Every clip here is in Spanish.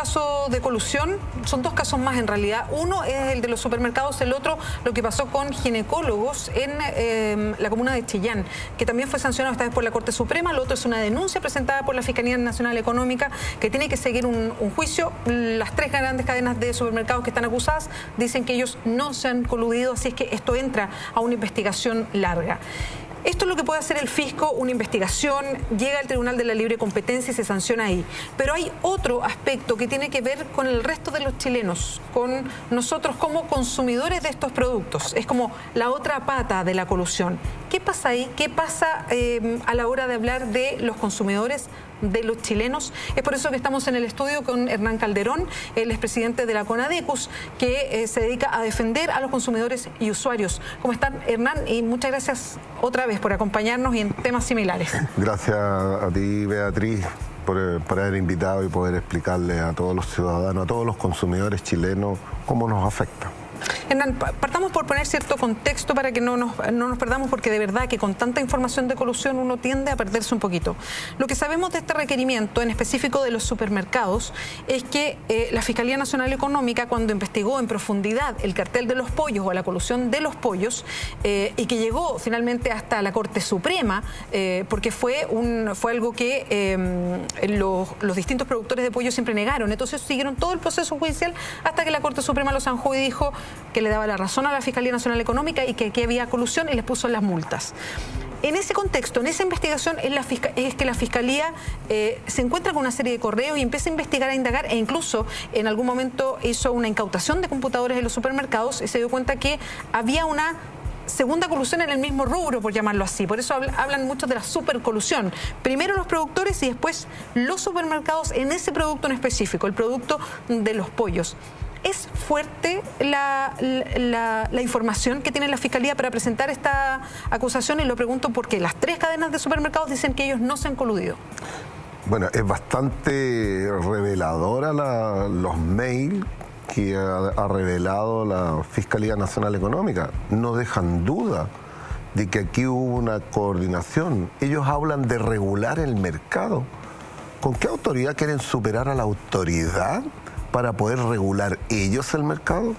caso de colusión, son dos casos más en realidad. Uno es el de los supermercados, el otro lo que pasó con ginecólogos en la comuna de Chillán, que también fue sancionado esta vez por la Corte Suprema. Lo otro es una denuncia presentada por la Fiscalía Nacional Económica que tiene que seguir un juicio. Las tres grandes cadenas de supermercados que están acusadas dicen que ellos no se han coludido, así es que esto entra a una investigación larga. Esto es lo que puede hacer el fisco, una investigación, llega al Tribunal de la Libre Competencia y se sanciona ahí. Pero hay otro aspecto que tiene que ver con el resto de los chilenos, con nosotros como consumidores de estos productos. Es como la otra pata de la colusión. ¿Qué pasa ahí? ¿Qué pasa a la hora de hablar de los consumidores, de los chilenos? Es por eso que estamos en el estudio con Hernán Calderón, el expresidente de la CONADECUS, que se dedica a defender a los consumidores y usuarios. ¿Cómo están, Hernán? Y muchas gracias otra vez por acompañarnos y en temas similares. Gracias a ti, Beatriz, por haber invitado y poder explicarle a todos los ciudadanos, a todos los consumidores chilenos, cómo nos afecta. Hernán, partamos por poner cierto contexto para que no nos perdamos, porque de verdad que con tanta información de colusión uno tiende a perderse un poquito. Lo que sabemos de este requerimiento, en específico de los supermercados, es que la Fiscalía Nacional Económica, cuando investigó en profundidad el cartel de los pollos o la colusión de los pollos, y que llegó finalmente hasta la Corte Suprema, porque fue algo que los distintos productores de pollo siempre negaron. Entonces siguieron todo el proceso judicial hasta que la Corte Suprema lo zanjó y dijo que le daba la razón a la Fiscalía Nacional Económica y que aquí había colusión y les puso las multas. En ese contexto, en esa investigación, es que la Fiscalía se encuentra con una serie de correos y empieza a investigar, a indagar, e incluso en algún momento hizo una incautación de computadores en los supermercados y se dio cuenta que había una segunda colusión en el mismo rubro, por llamarlo así. Por eso hablan mucho de la supercolusión. Primero los productores y después los supermercados en ese producto en específico, el producto de los pollos. ¿Es fuerte la información que tiene la Fiscalía para presentar esta acusación? Y lo pregunto porque las tres cadenas de supermercados dicen que ellos no se han coludido. Bueno, es bastante reveladora los mails que ha revelado la Fiscalía Nacional Económica. No dejan duda de que aquí hubo una coordinación. Ellos hablan de regular el mercado. ¿Con qué autoridad quieren superar a la autoridad para poder regular ellos el mercado?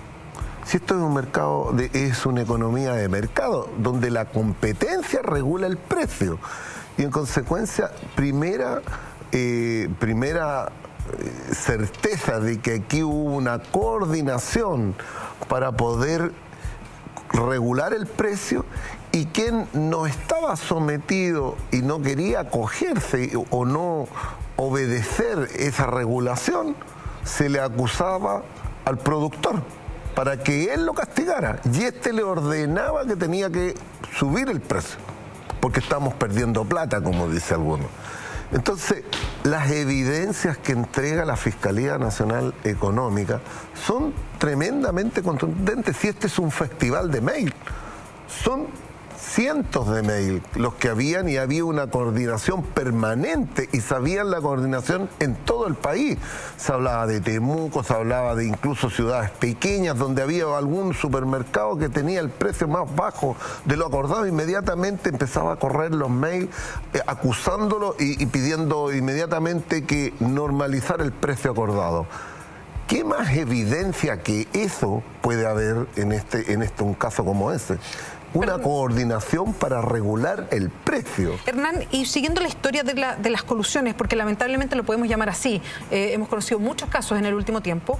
Si esto es un mercado, es una economía de mercado, donde la competencia regula el precio. Y en consecuencia, primera certeza de que aquí hubo una coordinación para poder regular el precio, y quien no estaba sometido y no quería acogerse o no obedecer esa regulación, se le acusaba al productor para que él lo castigara, y este le ordenaba que tenía que subir el precio porque estamos perdiendo plata, como dice alguno. Entonces, las evidencias que entrega la Fiscalía Nacional Económica son tremendamente contundentes. Si este es un festival de mail, son cientos de mail los que habían, y había una coordinación permanente y sabían la coordinación en todo el país. Se hablaba de Temuco, se hablaba de incluso ciudades pequeñas donde había algún supermercado que tenía el precio más bajo de lo acordado. Inmediatamente empezaba a correr los mails acusándolo y pidiendo inmediatamente que normalizara el precio acordado. ¿Qué más evidencia que eso puede haber en un caso como ese? Una coordinación para regular el precio. Hernán, y siguiendo la historia de las colusiones, porque lamentablemente lo podemos llamar así, hemos conocido muchos casos en el último tiempo,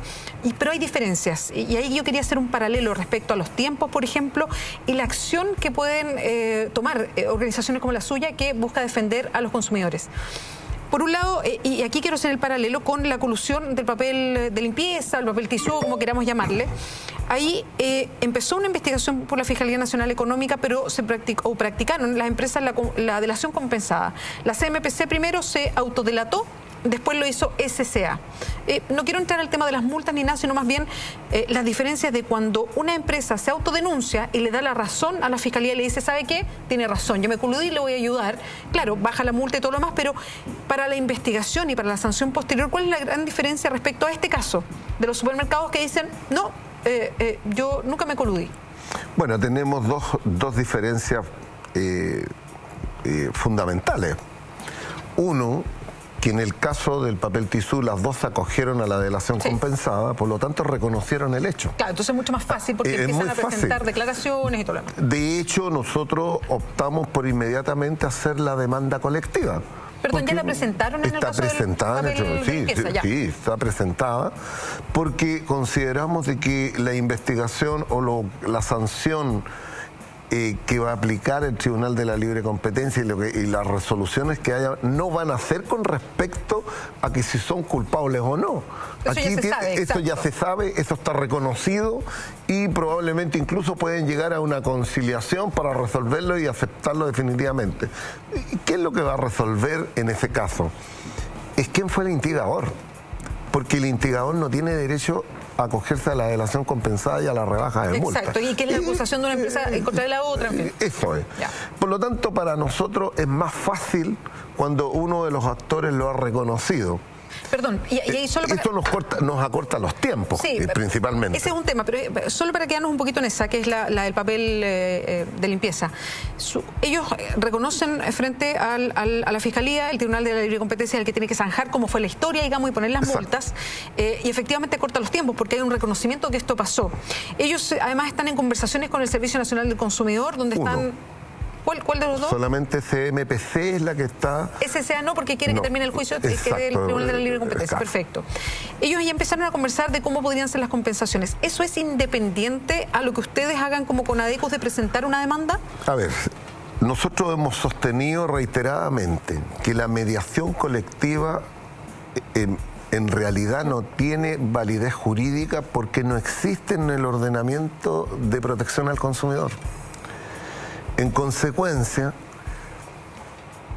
pero hay diferencias. Y ahí yo quería hacer un paralelo respecto a los tiempos, por ejemplo, y la acción que pueden tomar organizaciones como la suya, que busca defender a los consumidores. Por un lado, y aquí quiero hacer el paralelo con la colusión del papel de limpieza, el papel tisú, como queramos llamarle. Ahí empezó una investigación por la Fiscalía Nacional Económica, pero practicaron las empresas la delación compensada. La CMPC primero se autodelató, después lo hizo SCA. No quiero entrar al tema de las multas ni nada, sino más bien las diferencias de cuando una empresa se autodenuncia y le da la razón a la Fiscalía y le dice, ¿sabe qué? Tiene razón, yo me coludí y le voy a ayudar. Claro, baja la multa y todo lo demás, pero para la investigación y para la sanción posterior, ¿cuál es la gran diferencia respecto a este caso de los supermercados que dicen, no, yo nunca me coludí? Bueno, tenemos dos diferencias fundamentales. Uno, que en el caso del papel tisú las dos se acogieron a la delación compensada, por lo tanto reconocieron el hecho. Claro, entonces es mucho más fácil porque empiezan a presentar declaraciones y todo lo demás. De hecho, nosotros optamos por inmediatamente hacer la demanda colectiva. Perdón, ¿ya la presentaron en el caso del papel limpieza? Sí, está presentada, porque consideramos de que la investigación o la sanción que va a aplicar el Tribunal de la Libre Competencia y las resoluciones que haya no van a ser con respecto a que si son culpables o no. Esto ya se sabe, esto está reconocido y probablemente incluso pueden llegar a una conciliación para resolverlo y aceptarlo definitivamente. ¿Qué es lo que va a resolver en ese caso? Es quién fue el instigador, porque el instigador no tiene derecho a acogerse a la delación compensada y a la rebaja de multa. Exacto, y que es la acusación de una empresa en contra de la otra. En fin. Eso es. Ya. Por lo tanto, para nosotros es más fácil cuando uno de los actores lo ha reconocido. Perdón, y solo para... Esto nos acorta los tiempos, sí, principalmente. Ese es un tema, pero solo para quedarnos un poquito en esa, que es la del papel de limpieza. Ellos reconocen frente a la Fiscalía, el Tribunal de la Libre Competencia, el que tiene que zanjar cómo fue la historia, digamos, y poner las multas, y efectivamente corta los tiempos, porque hay un reconocimiento que esto pasó. Ellos además están en conversaciones con el Servicio Nacional del Consumidor, donde están... ¿Cuál de los dos? Solamente CMPC es la que está... SCA no, porque quiere que termine el juicio que del Tribunal de la Libre Competencia. Perfecto. Ellos ya empezaron a conversar de cómo podrían ser las compensaciones. ¿Eso es independiente a lo que ustedes hagan como Conadecus de presentar una demanda? A ver, nosotros hemos sostenido reiteradamente que la mediación colectiva en realidad no tiene validez jurídica porque no existe en el ordenamiento de protección al consumidor. En consecuencia,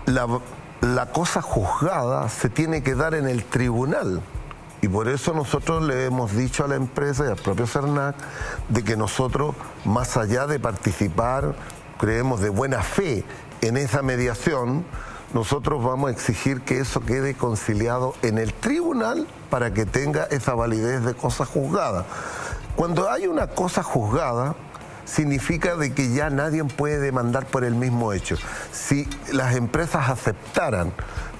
la cosa juzgada se tiene que dar en el tribunal. Y por eso nosotros le hemos dicho a la empresa y al propio CERNAC de que nosotros, más allá de participar, creemos de buena fe en esa mediación, nosotros vamos a exigir que eso quede conciliado en el tribunal para que tenga esa validez de cosa juzgada. Cuando hay una cosa juzgada, significa de que ya nadie puede demandar por el mismo hecho. Si las empresas aceptaran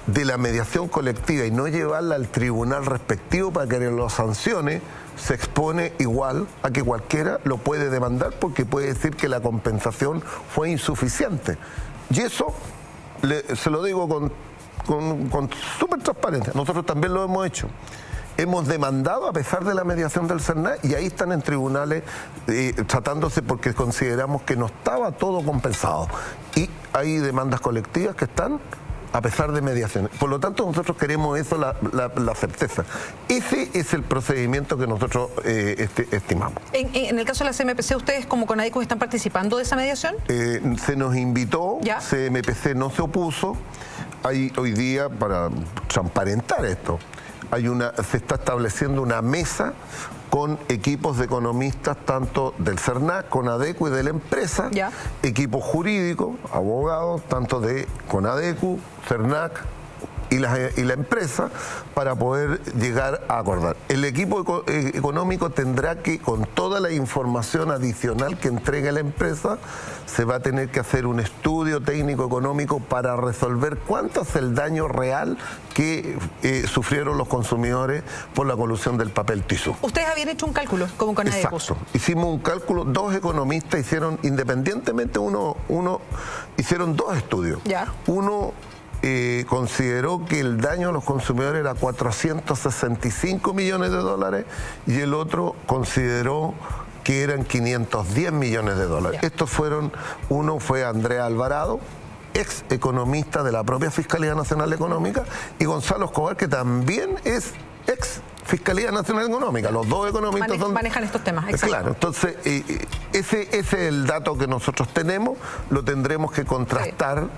de la mediación colectiva y no llevarla al tribunal respectivo para que lo sancione, se expone igual a que cualquiera lo puede demandar porque puede decir que la compensación fue insuficiente. Y eso, se lo digo con súper transparencia, nosotros también lo hemos hecho. Hemos demandado a pesar de la mediación del CERNAC y ahí están en tribunales tratándose porque consideramos que no estaba todo compensado. Y hay demandas colectivas que están a pesar de mediaciones. Por lo tanto, nosotros queremos eso, la certeza. Ese es el procedimiento que nosotros estimamos. En el caso de la CMPC, ¿ustedes como Conadecus están participando de esa mediación? Se nos invitó, ¿ya? CMPC no se opuso. Hay hoy día, para transparentar esto, se está estableciendo una mesa con equipos de economistas tanto del CERNAC, Conadecu y de la empresa, equipos jurídicos, abogados, tanto de Conadecu, CERNAC y la empresa, para poder llegar a acordar. El equipo económico tendrá que, con toda la información adicional que entregue la empresa, se va a tener que hacer un estudio técnico económico para resolver cuánto es el daño real que sufrieron los consumidores por la colusión del papel tisú. ¿Ustedes habían hecho un cálculo como Conadecus? Exacto. Hicimos un cálculo, dos economistas hicieron, independientemente hicieron dos estudios. Uno consideró que el daño a los consumidores era 465 millones de dólares y el otro consideró que eran 510 millones de dólares. Estos fueron, uno fue Andrea Alvarado, ex economista de la propia Fiscalía Nacional Económica, y Gonzalo Escobar, que también es ex Fiscalía Nacional Económica. Los dos economistas manejan estos temas. Exacto. Claro, entonces ese es el dato que nosotros tenemos, lo tendremos que contrastar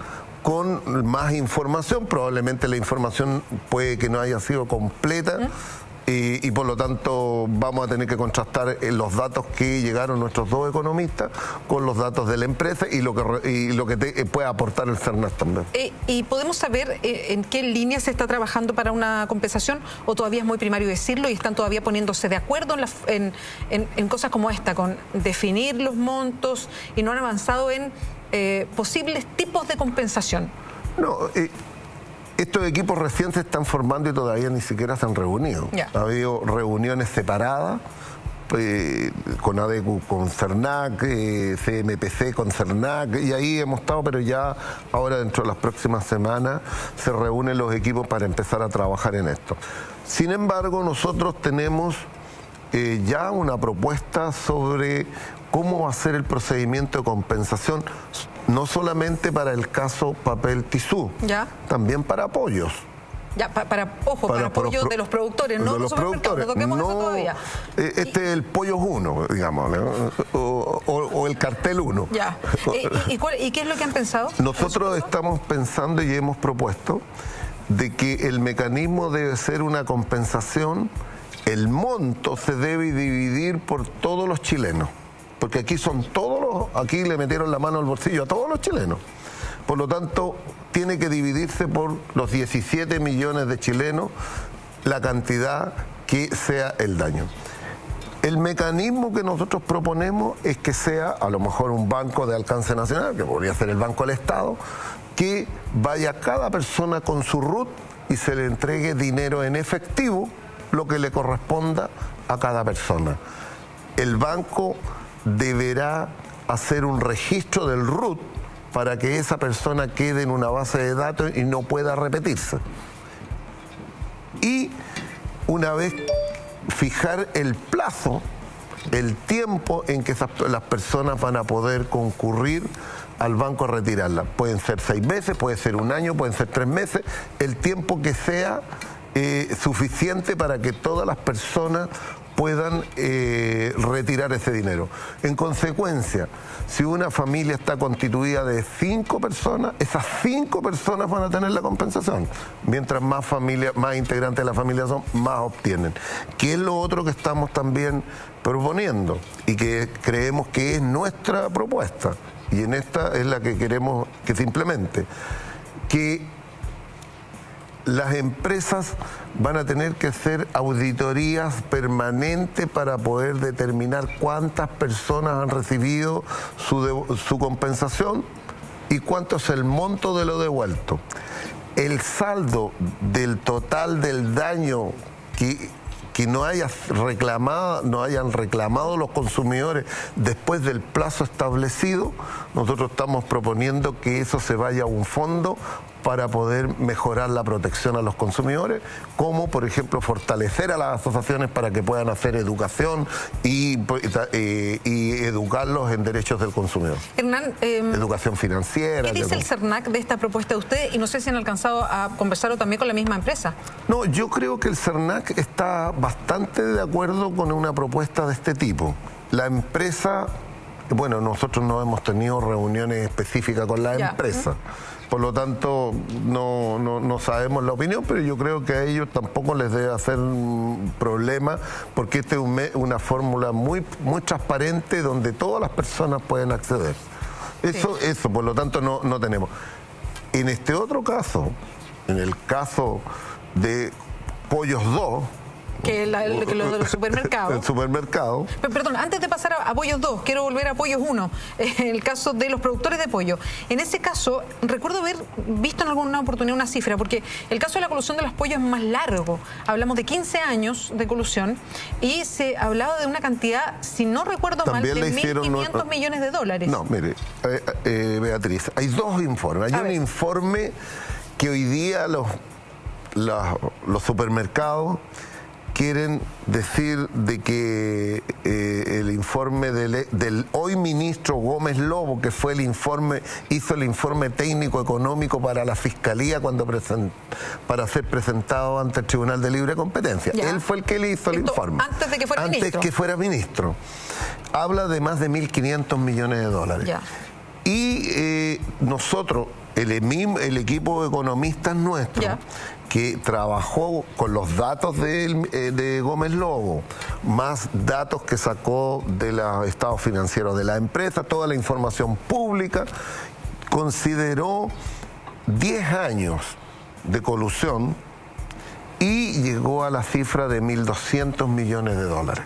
con más información. Probablemente la información puede que no haya sido completa y por lo tanto vamos a tener que contrastar los datos que llegaron nuestros dos economistas con los datos de la empresa y lo que puede aportar el CERNAC también. ¿Y podemos saber en qué línea se está trabajando para una compensación o todavía es muy primario decirlo y están todavía poniéndose de acuerdo en cosas como esta, con definir los montos y no han avanzado en posibles tipos de compensación? No, Estos equipos recién se están formando y todavía ni siquiera se han reunido. Ha habido reuniones separadas, con ADECU con CERNAC, CMPC con CERNAC, y ahí hemos estado, pero ya ahora dentro de las próximas semanas se reúnen los equipos para empezar a trabajar en esto. Sin embargo, nosotros tenemos ya una propuesta sobre cómo va a ser el procedimiento de compensación, no solamente para el caso papel tisú, también para apoyos. Para apoyo de los productores, no de los supermercados, no toquemos eso todavía. Este es el Pollos 1, digamos, ¿no? o el Cartel 1. ¿Y qué es lo que han pensado? Nosotros estamos pensando y hemos propuesto de que el mecanismo debe ser una compensación, el monto se debe dividir por todos los chilenos, porque aquí son aquí le metieron la mano al bolsillo a todos los chilenos. Por lo tanto, tiene que dividirse por los 17 millones de chilenos la cantidad que sea el daño. El mecanismo que nosotros proponemos es que sea a lo mejor un banco de alcance nacional, que podría ser el Banco del Estado, que vaya cada persona con su RUT y se le entregue dinero en efectivo, lo que le corresponda a cada persona. El banco deberá hacer un registro del RUT para que esa persona quede en una base de datos y no pueda repetirse. Y una vez fijar el plazo, el tiempo en que las personas van a poder concurrir al banco a retirarla. Pueden ser 6 meses, puede ser 1 año, pueden ser 3 meses, el tiempo que sea suficiente para que todas las personas puedan retirar ese dinero. En consecuencia, si una familia está constituida de 5 personas, esas 5 personas van a tener la compensación. Mientras más integrantes de la familia son, más obtienen. ¿Qué es lo otro que estamos también proponiendo? Y que creemos que es nuestra propuesta, y en esta es la que queremos que se implemente, que las empresas van a tener que hacer auditorías permanentes para poder determinar cuántas personas han recibido su compensación y cuánto es el monto de lo devuelto. El saldo del total del daño que no hayan reclamado los consumidores después del plazo establecido, nosotros estamos proponiendo que eso se vaya a un fondo para poder mejorar la protección a los consumidores, como por ejemplo fortalecer a las asociaciones para que puedan hacer educación y educarlos en derechos del consumidor. Hernán, educación financiera. ¿Qué dice el CERNAC de esta propuesta de usted? Y no sé si han alcanzado a conversarlo también con la misma empresa. No, yo creo que el CERNAC está bastante de acuerdo con una propuesta de este tipo. La empresa, bueno, nosotros no hemos tenido reuniones específicas con la empresa. Por lo tanto, no sabemos la opinión, pero yo creo que a ellos tampoco les debe hacer problema, porque esta es una fórmula muy transparente donde todas las personas pueden acceder. Eso, por lo tanto, no tenemos. En este otro caso, en el caso de Pollos 2, que los de los supermercados. El supermercado. Perdón, antes de pasar a Pollos 2, quiero volver a Pollos 1, el caso de los productores de pollo. En ese caso, recuerdo haber visto en alguna oportunidad una cifra, porque el caso de la colusión de los pollos es más largo. Hablamos de 15 años de colusión y se hablaba de una cantidad, si no recuerdo mal, de 1.500 millones de dólares. No, mire, Beatriz, hay 2 informes. Hay un informe que hoy día los supermercados quieren decir de que el informe del hoy ministro Gómez Lobo, que fue hizo el informe técnico económico para la Fiscalía para ser presentado ante el Tribunal de Libre Competencia. Él fue el que le hizo el informe. Antes de que fuera ministro. Antes que fuera ministro. Habla de más de 1.500 millones de dólares. Y nosotros, el equipo de economistas nuestro, que trabajó con los datos de Gómez Lobo, más datos que sacó de los estados financieros de la empresa, toda la información pública, consideró 10 años de colusión y llegó a la cifra de 1.200 millones de dólares.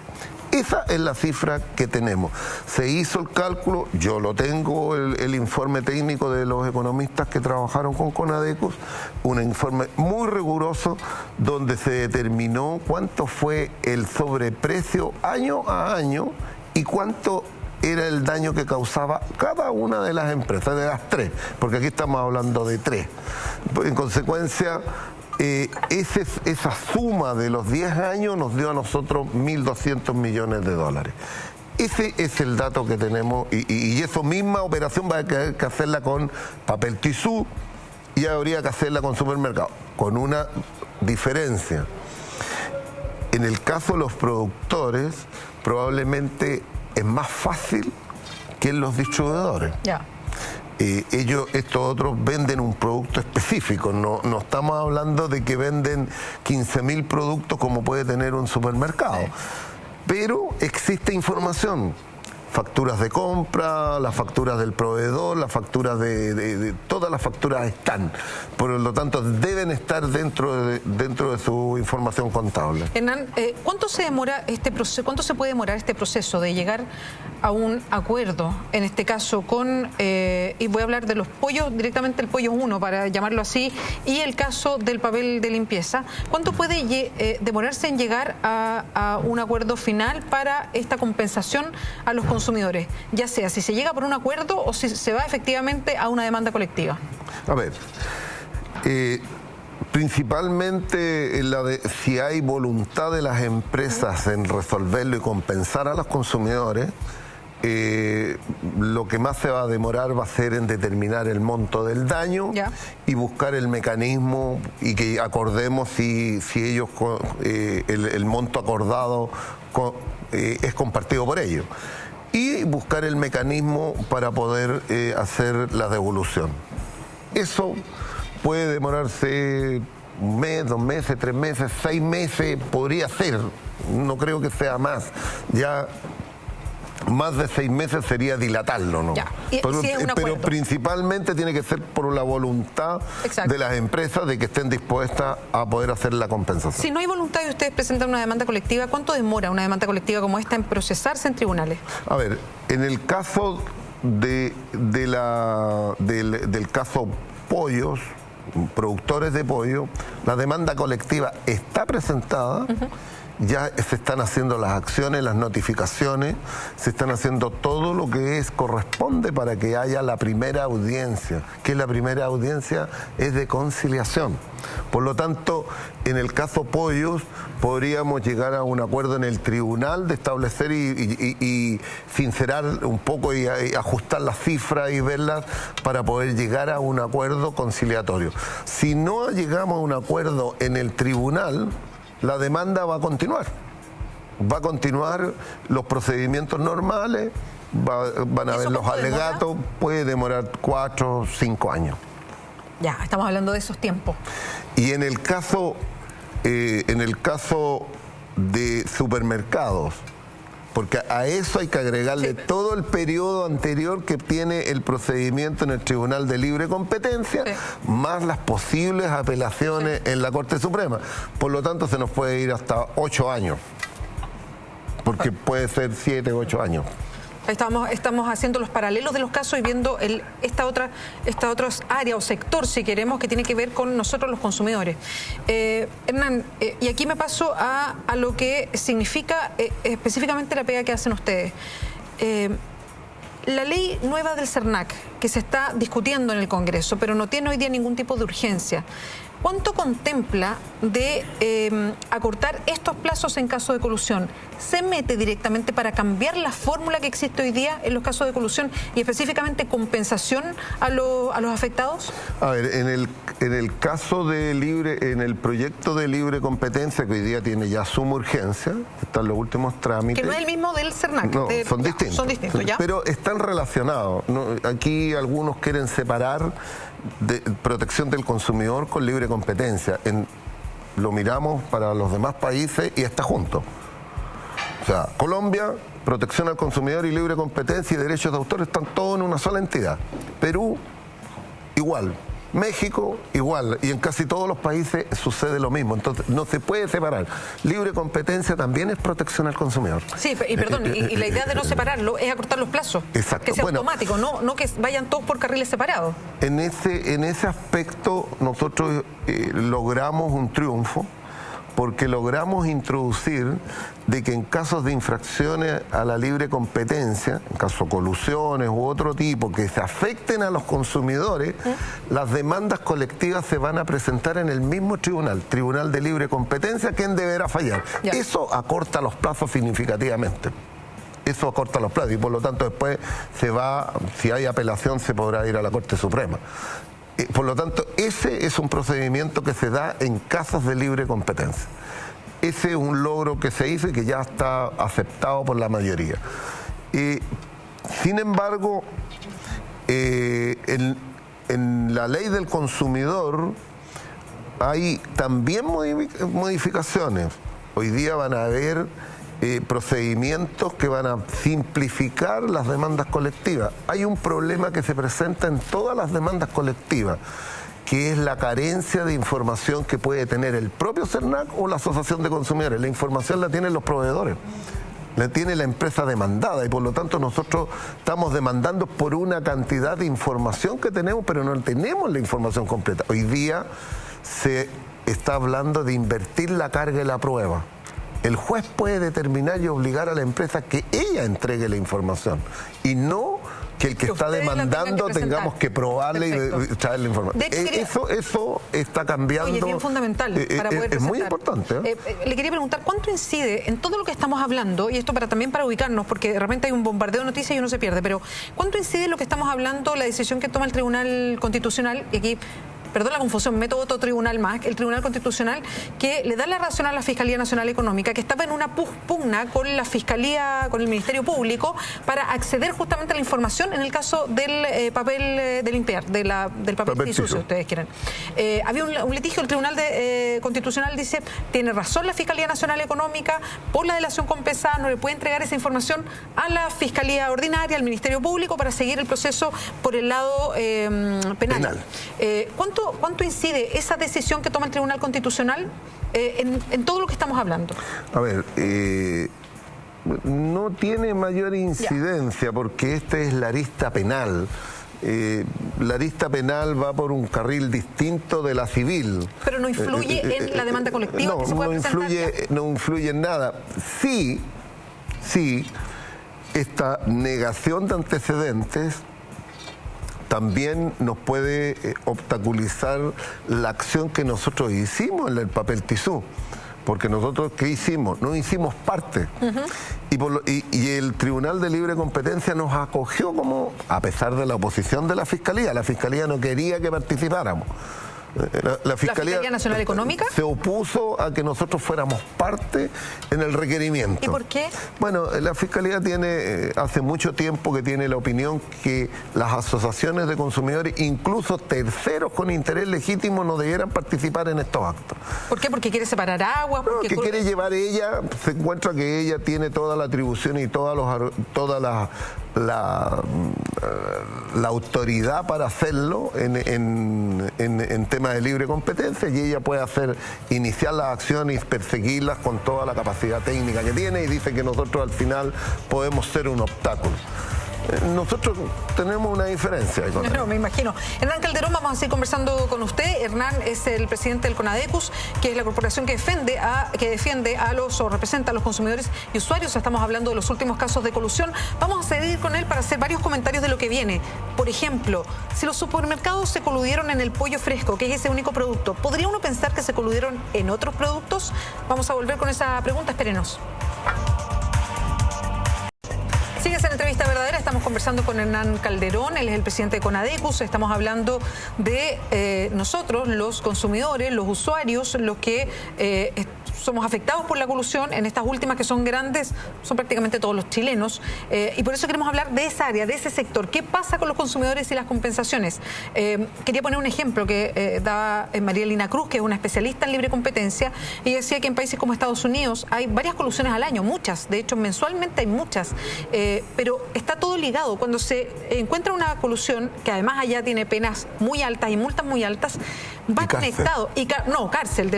Esa es la cifra que tenemos. Se hizo el cálculo, yo lo tengo, el informe técnico de los economistas que trabajaron con Conadecus, un informe muy riguroso donde se determinó cuánto fue el sobreprecio año a año y cuánto era el daño que causaba cada una de las empresas, de las tres, porque aquí estamos hablando de tres. En consecuencia, esa suma de los 10 años nos dio a nosotros 1.200 millones de dólares. Ese es el dato que tenemos y esa misma operación va a tener que hacerla con papel tisú y habría que hacerla con supermercado, con una diferencia. En el caso de los productores, probablemente es más fácil que en los distribuidores. Estos otros venden un producto específico, no estamos hablando de que venden 15.000 productos como puede tener un supermercado. Sí. Pero existe información, facturas de compra, las facturas del proveedor, las facturas todas las facturas están, por lo tanto deben estar dentro de su información contable. Hernán, ¿cuánto se demora este proceso? ¿Cuánto se puede demorar este proceso de llegar a un acuerdo, en este caso con, y voy a hablar de los pollos, directamente el pollo 1 para llamarlo así, y el caso del papel de limpieza? ¿Cuánto puede demorarse en llegar a un acuerdo final para esta compensación a los consumidores? Ya sea si se llega por un acuerdo o si se va efectivamente a una demanda colectiva. A ver, principalmente si hay voluntad de las empresas en resolverlo y compensar a los consumidores, lo que más se va a demorar va a ser en determinar el monto del daño y buscar el mecanismo y que acordemos si ellos el monto acordado es compartido por ellos. Y buscar el mecanismo para poder hacer la devolución. Eso puede demorarse 1 mes, 2 meses, 3 meses, 6 meses, podría ser, no creo que sea más. Ya más de 6 meses sería dilatarlo, ¿no? Pero principalmente tiene que ser por la voluntad de las empresas de que estén dispuestas a poder hacer la compensación. Si no hay voluntad y ustedes presentan una demanda colectiva, ¿cuánto demora una demanda colectiva como esta en procesarse en tribunales? A ver, en el caso del caso pollos, productores de pollo, la demanda colectiva está presentada. Ya se están haciendo las acciones, las notificaciones, se están haciendo todo lo que corresponde para que haya la primera audiencia, que la primera audiencia es de conciliación. Por lo tanto, en el caso pollos, podríamos llegar a un acuerdo en el tribunal de establecer y sincerar un poco y ajustar las cifras y verlas para poder llegar a un acuerdo conciliatorio. Si no llegamos a un acuerdo en el tribunal, la demanda va a continuar. Va a continuar los procedimientos normales, van a haber los alegatos, puede demorar 4 o 5 años. Ya, estamos hablando de esos tiempos. Y en el caso de supermercados, porque a eso hay que agregarle todo el periodo anterior que tiene el procedimiento en el Tribunal de Libre Competencia, más las posibles apelaciones en la Corte Suprema. Por lo tanto, se nos puede ir hasta 8 años, porque puede ser 7 u 8 años. Estamos haciendo los paralelos de los casos y viendo esta otra área o sector, si queremos, que tiene que ver con nosotros los consumidores. Hernán, y aquí me paso a lo que significa específicamente la pega que hacen ustedes. La ley nueva del CERNAC, que se está discutiendo en el Congreso, pero no tiene hoy día ningún tipo de urgencia, ¿cuánto contempla de acortar estos plazos en caso de colusión? ¿Se mete directamente para cambiar la fórmula que existe hoy día en los casos de colusión y específicamente compensación a los afectados? A ver, en el caso en el proyecto de libre competencia, que hoy día tiene ya suma urgencia, están los últimos trámites. Que no es el mismo del CERNAC. No, son distintos. Son distintos, ¿ya? Pero están relacionados, ¿no? Aquí algunos quieren separar de protección del consumidor con libre competencia. Lo miramos para los demás países y está junto. O sea, Colombia, protección al consumidor y libre competencia y derechos de autor están todos en una sola entidad. Perú, igual. México, igual, y en casi todos los países sucede lo mismo. Entonces, no se puede separar. Libre competencia también es protección al consumidor. Sí, y perdón, y la idea de no separarlo es acortar los plazos. Exacto. Que sea automático, no que vayan todos por carriles separados. En ese aspecto nosotros logramos un triunfo, porque logramos introducir de que en casos de infracciones a la libre competencia, en caso de colusiones u otro tipo que se afecten a los consumidores, las demandas colectivas se van a presentar en el mismo Tribunal de Libre Competencia, quien deberá fallar. Ya. Eso acorta los plazos significativamente. Eso acorta los plazos y por lo tanto después si hay apelación se podrá ir a la Corte Suprema. Por lo tanto, ese es un procedimiento que se da en casos de libre competencia. Ese es un logro que se hizo y que ya está aceptado por la mayoría. Sin embargo, en la ley del consumidor hay también modificaciones. Hoy día van a haber procedimientos que van a simplificar las demandas colectivas. Hay un problema que se presenta en todas las demandas colectivas, que es la carencia de información que puede tener el propio CERNAC o la Asociación de Consumidores. La información la tienen los proveedores, la tiene la empresa demandada y por lo tanto nosotros estamos demandando por una cantidad de información que tenemos, pero no tenemos la información completa. Hoy día se está hablando de invertir la carga y la prueba. El juez puede determinar y obligar a la empresa que ella entregue la información y no que el que está demandando tengamos que probarle y traer la información. Eso está cambiando. Oye, es bien fundamental para poder es muy importante. Le quería preguntar, ¿cuánto incide en todo lo que estamos hablando? Y esto también para ubicarnos, porque de repente hay un bombardeo de noticias y uno se pierde, pero ¿cuánto incide en lo que estamos hablando la decisión que toma el Tribunal Constitucional? Y aquí, perdón la confusión, meto otro tribunal más, el Tribunal Constitucional, que le da la razón a la Fiscalía Nacional Económica, que estaba en una pugna con la Fiscalía, con el Ministerio Público, para acceder justamente a la información en el caso del papel de limpiar, del papel tisú, si ustedes quieren. Había un litigio, el Tribunal Constitucional dice, tiene razón la Fiscalía Nacional Económica, por la delación compensada no le puede entregar esa información a la Fiscalía Ordinaria, al Ministerio Público, para seguir el proceso por el lado penal. ¿Cuánto incide esa decisión que toma el Tribunal Constitucional en todo lo que estamos hablando? A ver, no tiene mayor incidencia porque esta es la arista penal. La arista penal va por un carril distinto de la civil. Pero no influye en la demanda colectiva que se puede presentar. No influye en nada. Sí, esta negación de antecedentes también nos puede obstaculizar la acción que nosotros hicimos en el papel tisú. Porque nosotros, ¿qué hicimos? No hicimos parte. Y el Tribunal de Libre Competencia nos acogió a pesar de la oposición de la Fiscalía. La Fiscalía no quería que participáramos. La Fiscalía Nacional Económica se opuso a que nosotros fuéramos parte en el requerimiento. ¿Y por qué? Bueno, la Fiscalía tiene hace mucho tiempo que tiene la opinión que las asociaciones de consumidores, incluso terceros con interés legítimo, no debieran participar en estos actos. ¿Por qué? ¿Porque quiere separar aguas? Porque quiere llevar ella, se encuentra que ella tiene toda la atribución y toda la autoridad para hacerlo en temas de libre competencia y ella puede iniciar las acciones y perseguirlas con toda la capacidad técnica que tiene y dice que nosotros al final podemos ser un obstáculo. Nosotros tenemos una diferencia. No, me imagino. Hernán Calderón, vamos a seguir conversando con usted. Hernán es el presidente del CONADECUS, que es la corporación que defiende o representa a los consumidores y usuarios. Estamos hablando de los últimos casos de colusión. Vamos a seguir con él para hacer varios comentarios de lo que viene. Por ejemplo, si los supermercados se coludieron en el pollo fresco, que es ese único producto, ¿podría uno pensar que se coludieron en otros productos? Vamos a volver con esa pregunta, espérenos. Sigues en Entrevista Verdadera, estamos conversando con Hernán Calderón, él es el presidente de CONADECUS, estamos hablando de nosotros, los consumidores, los usuarios, los que somos afectados por la colusión. En estas últimas que son grandes, son prácticamente todos los chilenos. Y por eso queremos hablar de esa área, de ese sector. ¿Qué pasa con los consumidores y las compensaciones? Quería poner un ejemplo que daba María Elena Cruz, que es una especialista en libre competencia, y decía que en países como Estados Unidos hay varias colusiones al año, muchas, de hecho mensualmente hay muchas, pero está todo ligado. Cuando se encuentra una colusión, que además allá tiene penas muy altas y multas muy altas, va conectado. Cárcel.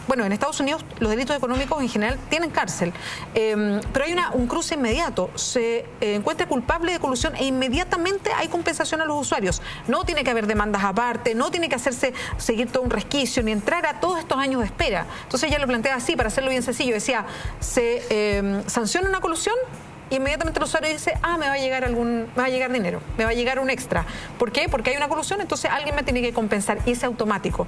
Bueno, en Estados Unidos los delitos económicos en general tienen cárcel, pero hay un cruce inmediato. Se encuentra culpable de colusión e inmediatamente hay compensación a los usuarios. No tiene que haber demandas aparte, no tiene que seguir todo un resquicio, ni entrar a todos estos años de espera. Entonces ella lo plantea así, para hacerlo bien sencillo. Decía, se sanciona una colusión, inmediatamente el usuario dice, me va a llegar dinero, me va a llegar un extra. ¿Por qué? Porque hay una colusión, entonces alguien me tiene que compensar, y es automático.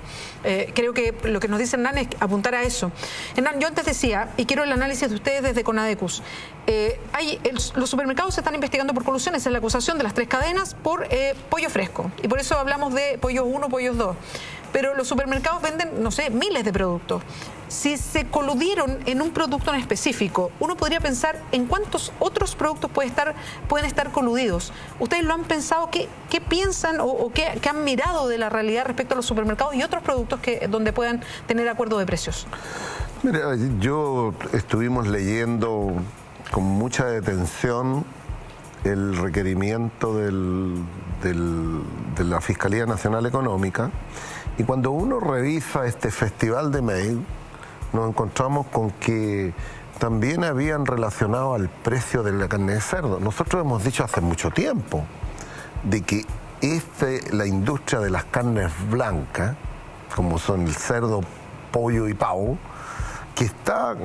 Creo que lo que nos dice Hernán es apuntar a eso. Hernán, yo antes decía, y quiero el análisis de ustedes desde Conadecus, los supermercados se están investigando por colusiones, esa es la acusación de las 3 cadenas por pollo fresco, y por eso hablamos de pollos 1, pollos 2. Pero los supermercados venden, no sé, miles de productos. Si se coludieron en un producto en específico, uno podría pensar en cuántos otros productos pueden estar coludidos. ¿Ustedes lo han pensado? ¿Qué piensan o qué han mirado de la realidad respecto a los supermercados y otros productos donde puedan tener acuerdo de precios? Mira, estuvimos leyendo con mucha detención el requerimiento de la Fiscalía Nacional Económica, y cuando uno revisa este festival de mail, nos encontramos con que también habían relacionado al precio de la carne de cerdo. Nosotros hemos dicho hace mucho tiempo de que la industria de las carnes blancas, como son el cerdo, pollo y pavo, que está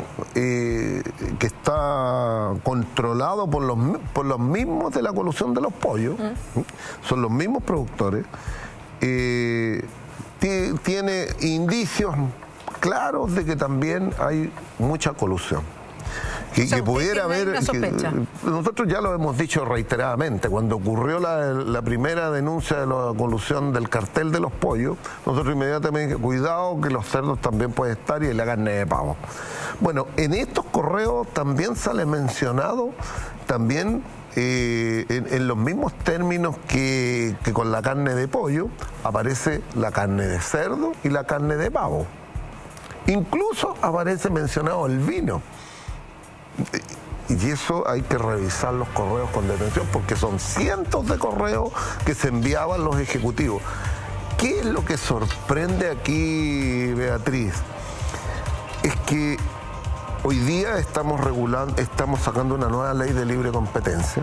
controlado por los mismos de la colusión de los pollos, son los mismos productores, tiene indicios claros de que también hay mucha colusión. Que pudiera haber... nosotros ya lo hemos dicho reiteradamente, cuando ocurrió la primera denuncia de la colusión del cartel de los pollos, nosotros inmediatamente dijimos, cuidado que los cerdos también pueden estar, y la carne de pavo. Bueno, en estos correos también sale mencionado, también en los mismos términos que con la carne de pollo, aparece la carne de cerdo y la carne de pavo. Incluso aparece mencionado el vino. Y eso hay que revisar los correos con detención, porque son cientos de correos que se enviaban los ejecutivos. ¿Qué es lo que sorprende aquí, Beatriz? Es que hoy día estamos sacando una nueva ley de libre competencia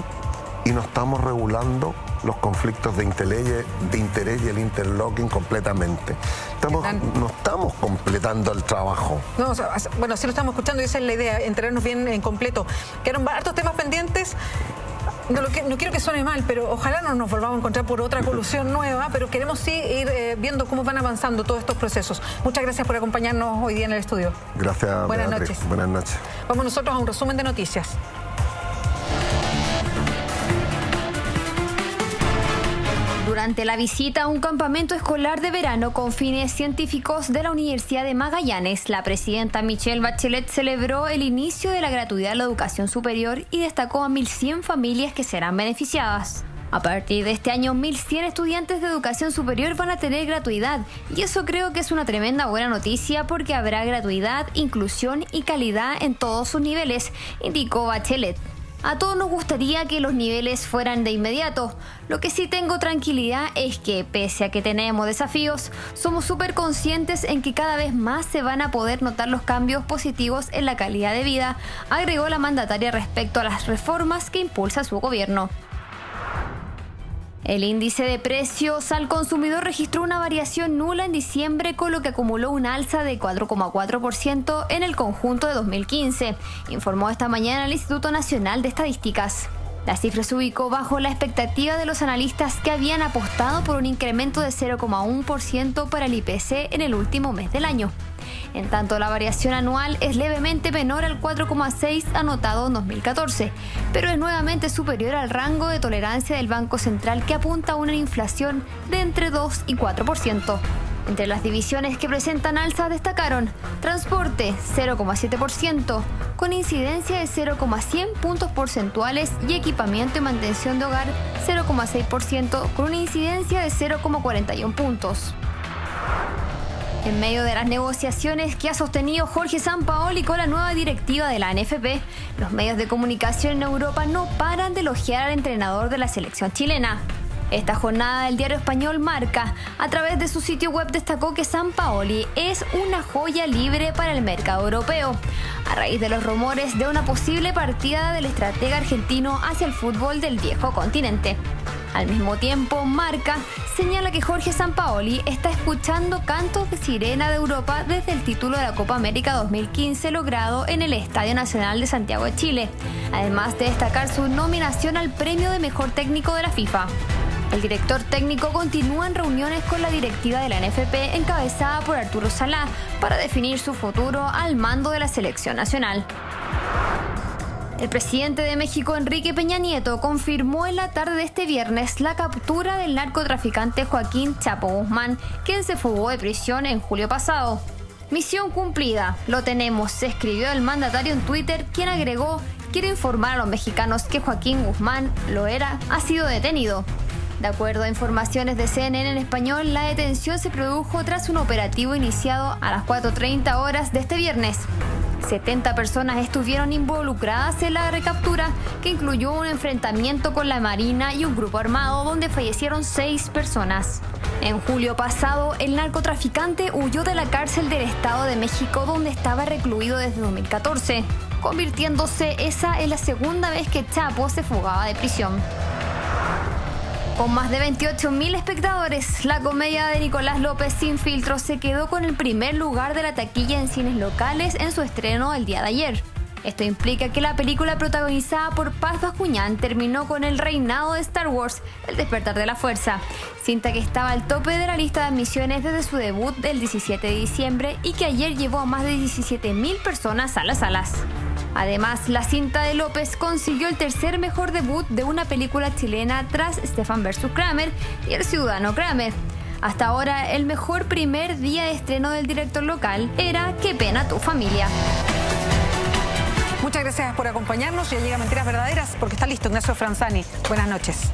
y no estamos regulando los conflictos de interés y el interlocking completamente. No estamos completando el trabajo. No, bueno, sí lo estamos escuchando y esa es la idea, enterarnos bien en completo. Quedaron hartos temas pendientes. No quiero que suene mal, pero ojalá no nos volvamos a encontrar por otra colusión nueva, pero queremos sí ir viendo cómo van avanzando todos estos procesos. Muchas gracias por acompañarnos hoy día en el estudio. Gracias, Buenas noches. Buenas noches. Vamos nosotros a un resumen de noticias. Durante la visita a un campamento escolar de verano con fines científicos de la Universidad de Magallanes, la presidenta Michelle Bachelet celebró el inicio de la gratuidad de la educación superior y destacó a 1.100 familias que serán beneficiadas. A partir de este año, 1.100 estudiantes de educación superior van a tener gratuidad, y eso creo que es una tremenda buena noticia porque habrá gratuidad, inclusión y calidad en todos sus niveles, indicó Bachelet. A todos nos gustaría que los niveles fueran de inmediato. Lo que sí tengo tranquilidad es que, pese a que tenemos desafíos, somos súper conscientes en que cada vez más se van a poder notar los cambios positivos en la calidad de vida, agregó la mandataria respecto a las reformas que impulsa su gobierno. El índice de precios al consumidor registró una variación nula en diciembre, con lo que acumuló un alza de 4,4% en el conjunto de 2015, informó esta mañana el Instituto Nacional de Estadísticas. La cifra se ubicó bajo la expectativa de los analistas, que habían apostado por un incremento de 0,1% para el IPC en el último mes del año. En tanto, la variación anual es levemente menor al 4,6% anotado en 2014, pero es nuevamente superior al rango de tolerancia del Banco Central, que apunta a una inflación de entre 2 y 4%. Entre las divisiones que presentan alzas destacaron transporte 0,7%, con incidencia de 0,100 puntos porcentuales, y equipamiento y mantención de hogar 0,6%, con una incidencia de 0,41 puntos. En medio de las negociaciones que ha sostenido Jorge Sampaoli con la nueva directiva de la NFP, los medios de comunicación en Europa no paran de elogiar al entrenador de la selección chilena. Esta jornada del diario español Marca, a través de su sitio web, destacó que Sampaoli es una joya libre para el mercado europeo, a raíz de los rumores de una posible partida del estratega argentino hacia el fútbol del viejo continente. Al mismo tiempo, Marca señala que Jorge Sampaoli está escuchando cantos de sirena de Europa desde el título de la Copa América 2015 logrado en el Estadio Nacional de Santiago de Chile, además de destacar su nominación al premio de mejor técnico de la FIFA. El director técnico continúa en reuniones con la directiva de la NFP encabezada por Arturo Salá para definir su futuro al mando de la selección nacional. El presidente de México, Enrique Peña Nieto, confirmó en la tarde de este viernes la captura del narcotraficante Joaquín Chapo Guzmán, quien se fugó de prisión en julio pasado. Misión cumplida, lo tenemos, se escribió el mandatario en Twitter, quien agregó: quiero informar a los mexicanos que Joaquín Guzmán ha sido detenido. De acuerdo a informaciones de CNN en español, la detención se produjo tras un operativo iniciado a las 4:30 horas de este viernes. 70 personas estuvieron involucradas en la recaptura, que incluyó un enfrentamiento con la Marina y un grupo armado donde fallecieron 6 personas. En julio pasado, el narcotraficante huyó de la cárcel del Estado de México, donde estaba recluido desde 2014, convirtiéndose esa en la segunda vez que Chapo se fugaba de prisión. Con más de 28.000 espectadores, la comedia de Nicolás López Sin Filtro se quedó con el primer lugar de la taquilla en cines locales en su estreno el día de ayer. Esto implica que la película protagonizada por Paz Bascuñán terminó con el reinado de Star Wars, El Despertar de la Fuerza, cinta que estaba al tope de la lista de admisiones desde su debut del 17 de diciembre y que ayer llevó a más de 17.000 personas a las salas. Además, la cinta de López consiguió el tercer mejor debut de una película chilena tras Stefan vs. Kramer y El Ciudadano Kramer. Hasta ahora, el mejor primer día de estreno del director local era Qué pena tu familia. Muchas gracias por acompañarnos. Ya llega Mentiras Verdaderas porque está listo Ignacio Franzani. Buenas noches.